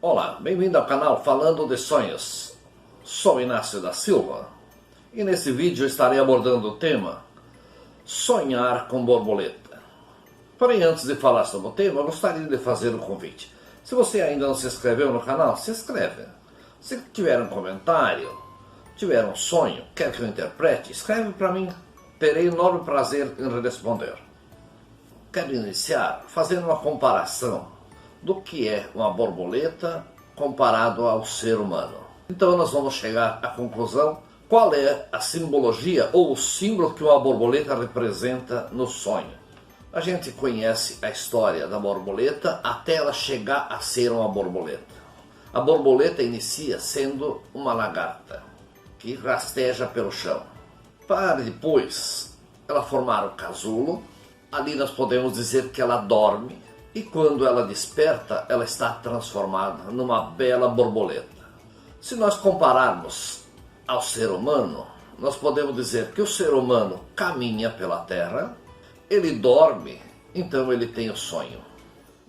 Olá, bem-vindo ao canal Falando de Sonhos. Sou Inácio da Silva e nesse vídeo estarei abordando o tema Sonhar com borboleta. Porém, antes de falar sobre o tema, eu gostaria de fazer um convite. Se você ainda não se inscreveu no canal, se inscreve. Se tiver um comentário, tiver um sonho, quer que eu interprete, escreve para mim. Terei enorme prazer em responder. Quero iniciar fazendo uma comparação do que é uma borboleta comparado ao ser humano. Então nós vamos chegar à conclusão qual é a simbologia ou o símbolo que uma borboleta representa no sonho. A gente conhece a história da borboleta até ela chegar a ser uma borboleta. A borboleta inicia sendo uma lagarta que rasteja pelo chão, para depois ela formar o casulo. Ali nós podemos dizer que ela dorme, e quando ela desperta, ela está transformada numa bela borboleta. Se nós compararmos ao ser humano, nós podemos dizer que o ser humano caminha pela terra, ele dorme, então ele tem o sonho.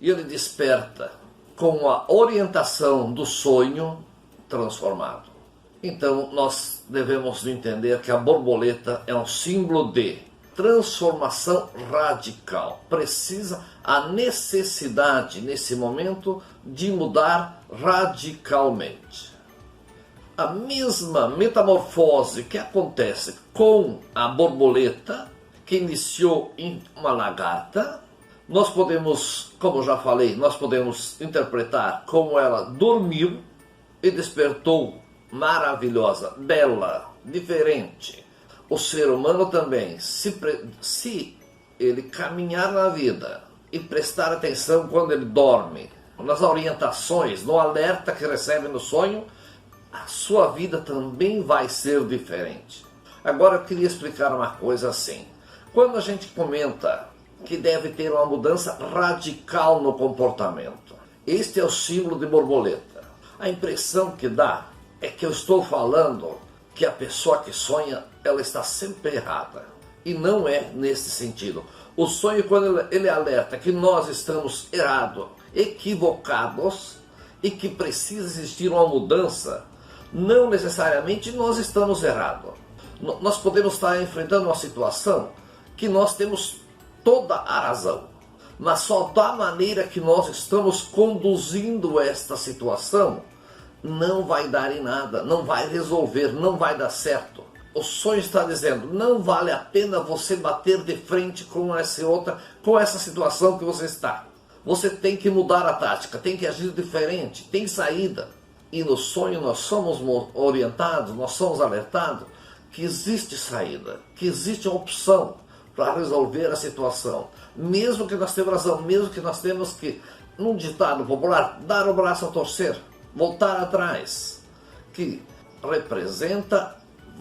E ele desperta com a orientação do sonho transformado. Então nós devemos entender que a borboleta é um símbolo de transformação radical. Precisa a necessidade nesse momento de mudar radicalmente. A mesma metamorfose que acontece com a borboleta, que iniciou em uma lagarta, nós podemos, como já falei, nós podemos interpretar como ela dormiu e despertou maravilhosa, bela, diferente. O ser humano também, se ele caminhar na vida e prestar atenção quando ele dorme, nas orientações, no alerta que recebe no sonho, a sua vida também vai ser diferente. Agora eu queria explicar uma coisa assim. Quando a gente comenta que deve ter uma mudança radical no comportamento, este é o símbolo de borboleta. A impressão que dá é que eu estou falando que a pessoa que sonha, ela está sempre errada. E não é nesse sentido. O sonho, quando ele alerta que nós estamos errados, equivocados, e que precisa existir uma mudança, não necessariamente nós estamos errados. Nós podemos estar enfrentando uma situação que nós temos toda a razão. Mas só da maneira que nós estamos conduzindo esta situação, não vai dar em nada, não vai resolver, não vai dar certo. O sonho está dizendo, não vale a pena você bater de frente com essa situação que você está. Você tem que mudar a tática, tem que agir diferente, tem saída. E no sonho nós somos orientados, nós somos alertados que existe saída, que existe uma opção para resolver a situação. Mesmo que nós tenhamos razão, mesmo que nós temos que, num ditado popular, dar o braço a torcer, voltar atrás, que representa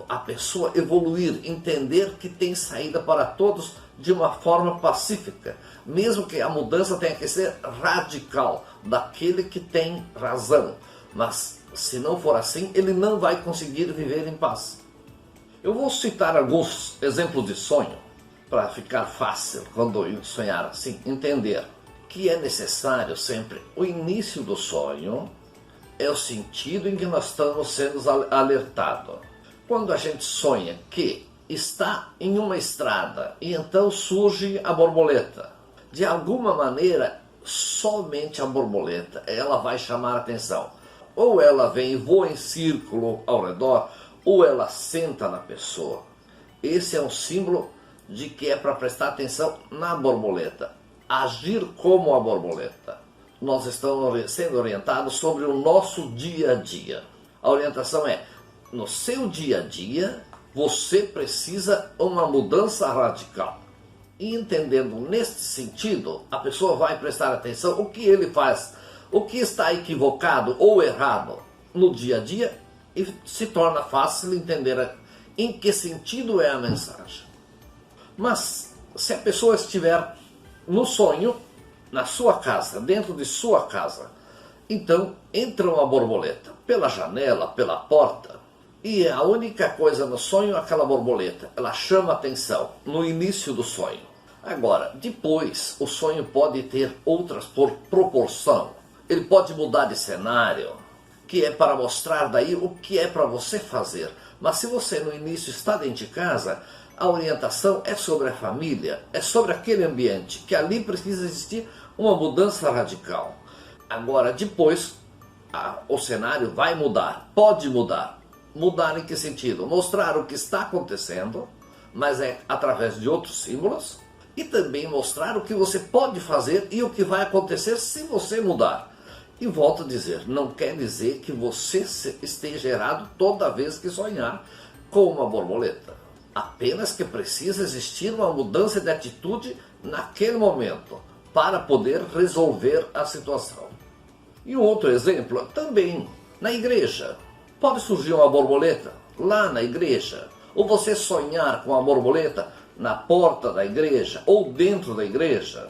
a pessoa evoluir, entender que tem saída para todos de uma forma pacífica, mesmo que a mudança tenha que ser radical, daquele que tem razão. Mas se não for assim, ele não vai conseguir viver em paz. Eu vou citar alguns exemplos de sonho, para ficar fácil quando eu sonhar assim, entender que é necessário sempre o início do sonho, é o sentido em que nós estamos sendo alertados. Quando a gente sonha que está em uma estrada e então surge a borboleta, de alguma maneira, somente a borboleta, ela vai chamar a atenção. Ou ela vem e voa em círculo ao redor, ou ela senta na pessoa. Esse é um símbolo de que é para prestar atenção na borboleta, agir como a borboleta. Nós estamos sendo orientados sobre o nosso dia a dia. A orientação é, no seu dia a dia, você precisa uma mudança radical. E entendendo neste sentido, a pessoa vai prestar atenção o que ele faz, o que está equivocado ou errado no dia a dia, e se torna fácil entender em que sentido é a mensagem. Mas se a pessoa estiver no sonho, na sua casa, dentro de sua casa, então entra uma borboleta pela janela, pela porta, e a única coisa no sonho é aquela borboleta. Ela chama atenção no início do sonho. Agora, depois, o sonho pode ter outras por proporção. ele pode mudar de cenário, que é para mostrar daí o que é para você fazer. Mas se você no início está dentro de casa, a orientação é sobre a família, é sobre aquele ambiente, que ali precisa existir uma mudança radical. Agora, depois, o cenário vai mudar, pode mudar. Mudar em que sentido? Mostrar o que está acontecendo, mas é através de outros símbolos, e também mostrar o que você pode fazer e o que vai acontecer se você mudar. E volto a dizer, não quer dizer que você esteja errado toda vez que sonhar com uma borboleta. Apenas que precisa existir uma mudança de atitude naquele momento para poder resolver a situação. E um outro exemplo, também na igreja. Pode surgir uma borboleta lá na igreja, ou você sonhar com uma borboleta na porta da igreja ou dentro da igreja.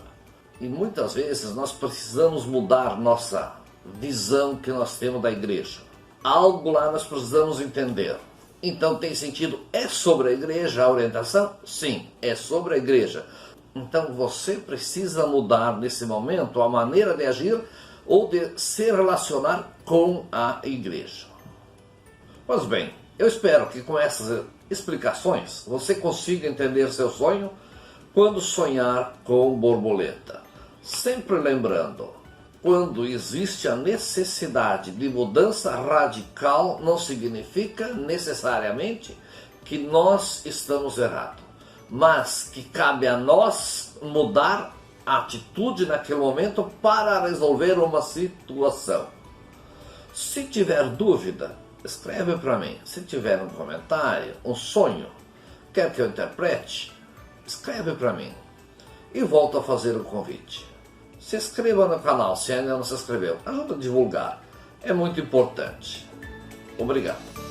E muitas vezes nós precisamos mudar nossa visão que nós temos da igreja. Algo lá nós precisamos entender. Então tem sentido, é sobre a igreja a orientação? Sim, é sobre a igreja. Então você precisa mudar nesse momento a maneira de agir ou de se relacionar com a igreja. Pois bem, eu espero que com essas explicações você consiga entender seu sonho quando sonhar com borboleta. Sempre lembrando, quando existe a necessidade de mudança radical, não significa necessariamente que nós estamos errados, mas que cabe a nós mudar a atitude naquele momento para resolver uma situação. Se tiver dúvida, escreve para mim. Se tiver um comentário, um sonho, quer que eu interprete, escreve para mim. E volto a fazer o convite. Se inscreva no canal se ainda não se inscreveu. Ajuda a divulgar. É muito importante. Obrigado.